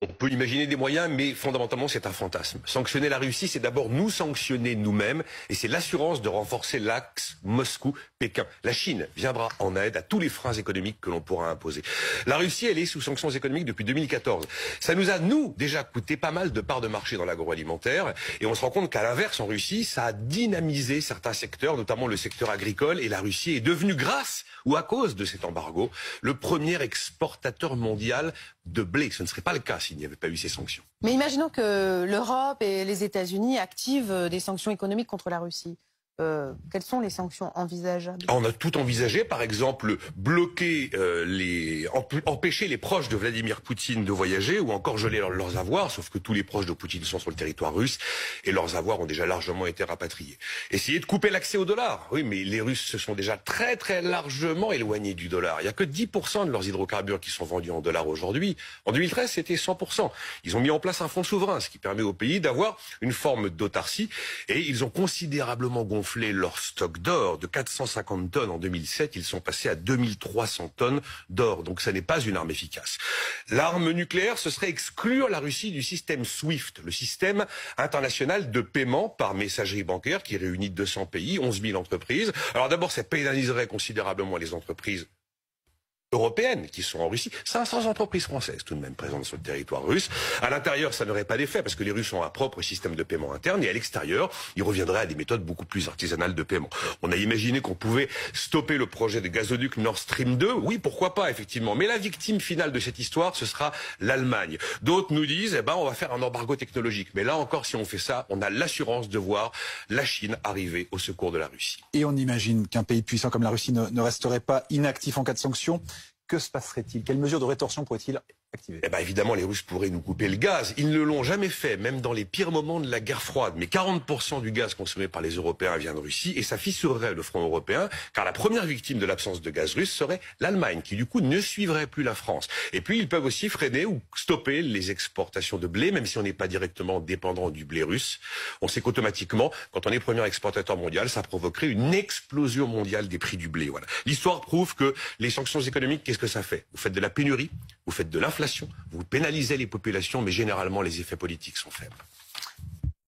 On peut imaginer des moyens, mais fondamentalement, c'est un fantasme. Sanctionner la Russie, c'est d'abord nous sanctionner nous-mêmes, et c'est l'assurance de renforcer l'axe Moscou-Pékin. La Chine viendra en aide à tous les freins économiques que l'on pourra imposer. La Russie, elle est sous sanctions économiques depuis 2014. Ça nous a, nous, déjà coûté pas mal de parts de marché dans l'agroalimentaire, et on se rend compte qu'à l'inverse, en Russie, ça a dynamisé certains secteurs, notamment le secteur agricole, et la Russie est devenue, grâce ou à cause de cet embargo, le premier exportateur mondial de blé. Ce ne serait pas le cas s'il n'y avait pas eu ces sanctions. Mais imaginons que l'Europe et les États-Unis activent des sanctions économiques contre la Russie. Quelles sont les sanctions envisageables? On a tout envisagé, par exemple bloquer empêcher les proches de Vladimir Poutine de voyager, ou encore geler leurs avoirs, sauf que tous les proches de Poutine sont sur le territoire russe et leurs avoirs ont déjà largement été rapatriés. Essayer de couper l'accès au dollar. Oui, mais les Russes se sont déjà très très largement éloignés du dollar. Il n'y a que 10% de leurs hydrocarbures qui sont vendus en dollars aujourd'hui. En 2013, c'était 100%. Ils ont mis en place un fonds souverain, ce qui permet au pays d'avoir une forme d'autarcie, et ils ont considérablement gonflé leur stock d'or. De 450 tonnes en 2007, ils sont passés à 2300 tonnes d'or. Donc ça n'est pas une arme efficace. L'arme nucléaire, ce serait exclure la Russie du système SWIFT, le système international de paiement par messagerie bancaire qui réunit 200 pays, 11 000 entreprises. Alors d'abord, ça pénaliserait considérablement les entreprises européennes qui sont en Russie. 500 entreprises françaises tout de même présentes sur le territoire russe. À l'intérieur, ça n'aurait pas d'effet parce que les Russes ont un propre système de paiement interne, et à l'extérieur, ils reviendraient à des méthodes beaucoup plus artisanales de paiement. On a imaginé qu'on pouvait stopper le projet de gazoduc Nord Stream 2. Oui, pourquoi pas, effectivement. Mais la victime finale de cette histoire, ce sera l'Allemagne. D'autres nous disent, on va faire un embargo technologique. Mais là encore, si on fait ça, on a l'assurance de voir la Chine arriver au secours de la Russie. Et on imagine qu'un pays puissant comme la Russie ne resterait pas inactif en cas de sanctions. Que se passerait-il? Quelles mesures de rétorsion pourraient-ils activer? Évidemment, les Russes pourraient nous couper le gaz. Ils ne l'ont jamais fait, même dans les pires moments de la guerre froide. Mais 40% du gaz consommé par les Européens vient de Russie, et ça fissurerait le front européen, car la première victime de l'absence de gaz russe serait l'Allemagne, qui du coup ne suivrait plus la France. Et puis, ils peuvent aussi freiner ou stopper les exportations de blé, même si on n'est pas directement dépendant du blé russe. On sait qu'automatiquement, quand on est premier exportateur mondial, ça provoquerait une explosion mondiale des prix du blé. Voilà. L'histoire prouve que les sanctions économiques, qu'est-ce que ça fait? Vous faites de la pénurie, vous faites de l'inflation, vous pénalisez les populations, mais généralement les effets politiques sont faibles.